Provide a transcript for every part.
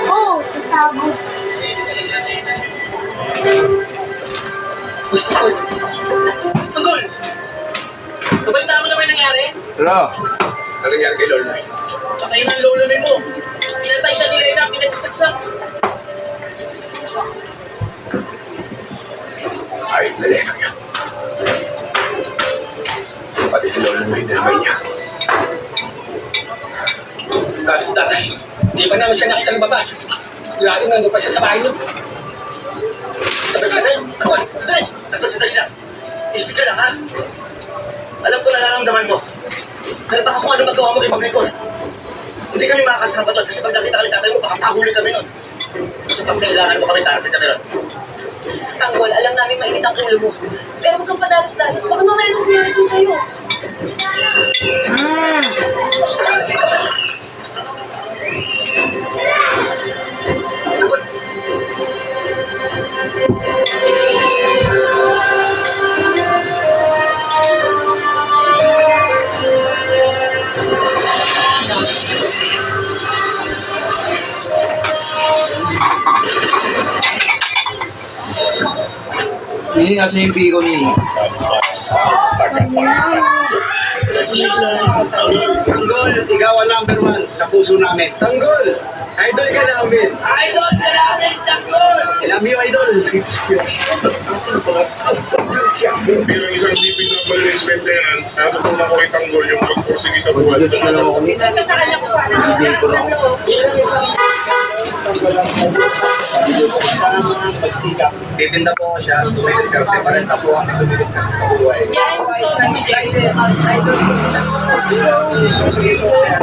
Oh, pasabog. Tanggol! Nabalitaan mo na ba yung nangyari? Wala. Ano nangyari kay Lolo? Patay ng lolo mo. Pinatay siya ni Lena, pinagsasaksak. Ay, nalena niya. Pati si Lolo mo hinalmay niya. Tapos tatay. Hindi pa naman siya nakita lumabas. Sigurado nandun pa siya sa bahay niyo. Tagal ka na. Sandali lang. Isip ka lang, ha? Alam ko nararamdaman mo. Pero baka kung ano magawa mo kay Mag-Nicol. Hindi kami makakasama doon kasi pag nakita kami tatay mo, baka mahuli kami nun. Kasi pag kailangan mo kami, darating kami nun. Tanggol, alam namin mainit ang ulo mo. Pero huwag kang padalos-dalos. Baka mamaya nung nangyari ito sa'yo. Hindi nga siya yung piko ni. Tanggol, ikaw ang number 1 sa puso namin. Tanggol, idol ka namin. Idol ka namin, Tanggol! I love you, idol. Bilang isang di pinapalinis maintenance, natutong ako kay Tanggol yung pagpursige sa buwan. Good na lang ako. Sa kanya ko pa. Hindi ko lang. Bilang isang Tanggol lang po. Hindi mo kasama magsikap. Titinda po siya, may diskarte. Parang na po kami dumidiskarte sa buhay. Yan, so, Idol ko siya. Hindi po siya.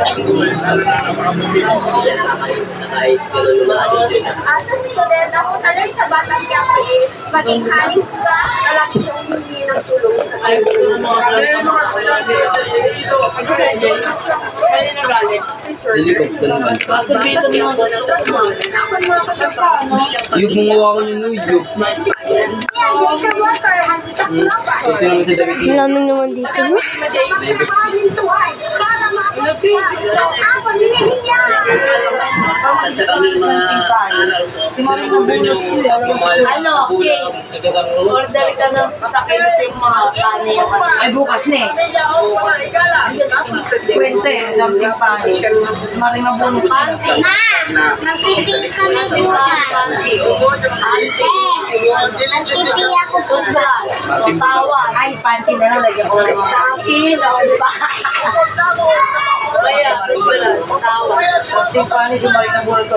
Tanggol, lalo na napakabuti mo. siya nakakalimutan kahit gano'n lumaasin dyan. Asa si Loretta ko talay sa batang Quiapo is maging alis ka. Malaki siyang humingi ng tulong sa kanya. Hindi ko sa naman. Sabihin ko ng trabaho. Ako mga katapano. Yung gumawa ko yung nuyo. Yan, Jacob Walker, handicap na ba? Kasi naman sa David. Malamig naman dito. No? Para makapagpapit. Ako, nilibig niya. At sa kami mga Ano, case. Order ka ng sakit sa yung mga pani. Ay, bukas na eh. Kwento eh, something pani. Maring mabunong panty. Ma, magpipili ka ng buwan. Magpipili ako buwan. Tawa. Ay, panty na lang. Lagyan ko ng mga akin. Ako, di ba? Kaya, wala. Tawa. Something pani si Maring nabunong ko.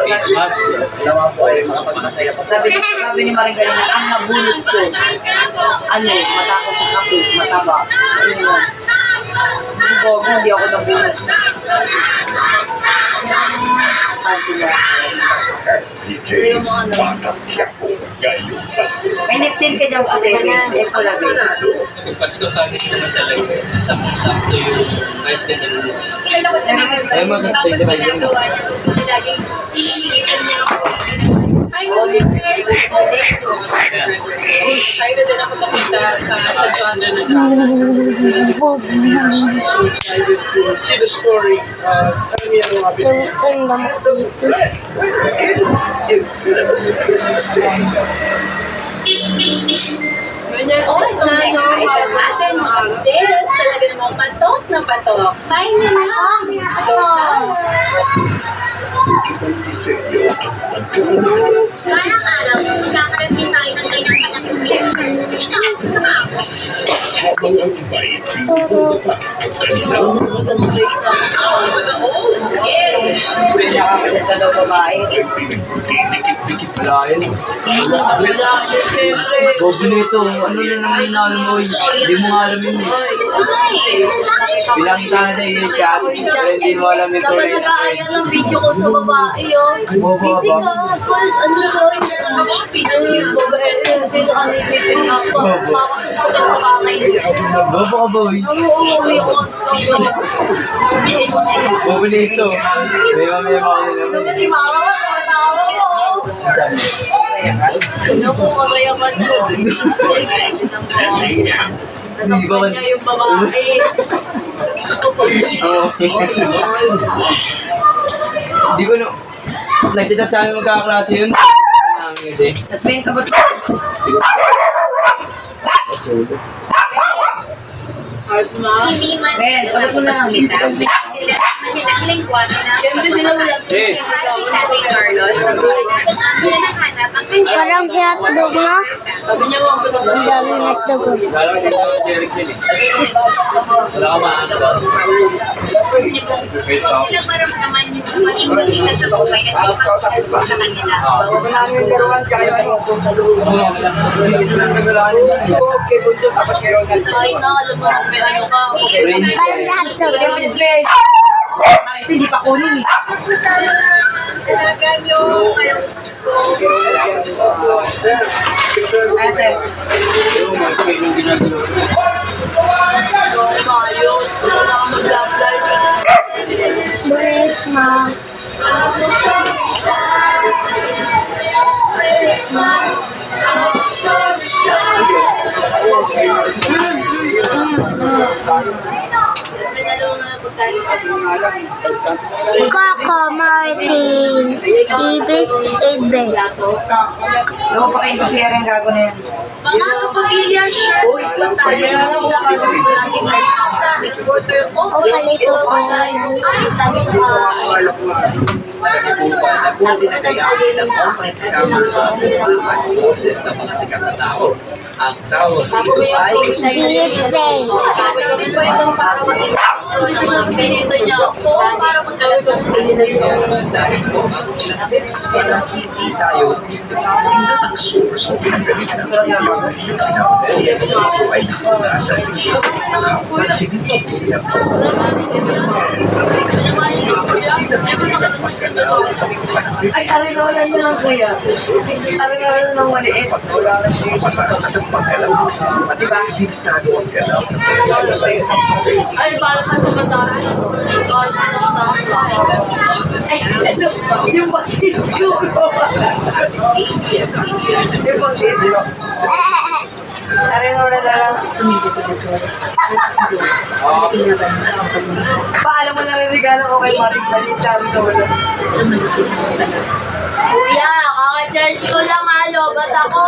Lawa po ay makapagmasaya pa. Sabi ni Maring kanina, ang nabunot ko, ano, matakot sa kapit, mataba. Ayun yun. Hindi ako nabunot. Panty na. DJ's Batang Quiapo, ngayong Pasko. May neptin ka dyan po, David. Eh, pala, Yung Pasko kami naman talaga. Sakto yung ayos na niluluwa. Kilala ko sa mga Ay, masakit dapat na kayo. ginagawa niya. Gusto niya laging hihilitan niya ako. Ay, excited din ako makita sa genre na So excited to see the story. Tell me ano nga Ang lamok dito. It's Christmas Day. Ganyan, oh, itong next item natin, mga sis, talaga namang patok na patok. Bye na lang. Disenyo ang pagkakulong. Parang araw, magkakaroon din tayo ng ganyang katapos. Ikaw, saka ako. Habang ang iba'y pinupunta ang kanilang nakakasal ka daw babae. ay pinagdidikit-dikit Wala yun. Wala, siyempre. Gogo nito. Ano na naman inaano mo? Hindi mo nga alam yun. Pinakita na tayo yung chat. Pero hindi mo alam yung Sabay tuloy na nag-aayos ng video ko sa babae yun. Bobo Busy ba? ka, call, ano ko, yung babae, sino ka naisipin nga pa, makakasal ka sa kakay. Bobo ka boy. Ano, umuwi ako sa Bobo nito. May mamaya mga nila. Sabi ni mama ko, tumatawa mo. Ano ko, kaya pa na. Nasampan niya yung babae. Oo. Hindi ko no. Nakita sa amin magkakaklase yun. Namin kasi. Tapos may kabot. Siguro. Solo. Hard na. Hindi man Men, kabot mo na lang kita. Lingkwan na. Siyempre sila wala. Tatay Carlos. Sila naghanap. Ang Parang si hotdog na. Sabi niya mo, kabot Ang dami hotdog. Kala ko si Derek yun eh. Wala ka maano ba? gusto niyo pong ilang maramdaman yung maging mag-isa sa buhay at ipag-share po sa kanila. Bago ko namin yung laruan, kaya ano, hindi lang nagalakan yun. Okay, bunso, tapos kay Ronald. Kahit na, alam mo, may ano ka. Parang si hotdog. Hindi pa kunin eh. Salaga niyo ngayong Pasko. Ate. Pero mas kayo yung ginagawa. Ayos, wala na kang mag-love life. Christmas. Coco Martin. Ibis Ibis. Ewan pa kayo kasi yan ang gago na yan. Mga kapamilya, share po tayo ng pinaka-gusto nating artista, reporter, o ganito po. Boses ng mga sikat na tao. Ang tawag dito ay Giveaway. Gagawin po ito para maging gusto ng mga ganito niya. So, para magkaroon dahil po ang ilang tips para hindi tayo Tingnan ang super pinagalingan ng ay nasa iyo. Pansin mo po yan. Ay, arinolan mo lang kuya. Arinolan ng maliit. Wala na siya sa Diba? Hintado ang galaw ng pagkakala sa iyo. ay, parang ano ba tayo? Yung basis ko. sa ating ABS-CBN Yung basis. Arinolan na lang. Paalam mo na rin regalo ko kay Maring Balit. Sabi ko wala. Kuya, kaka-charge ko lang, lobat ako.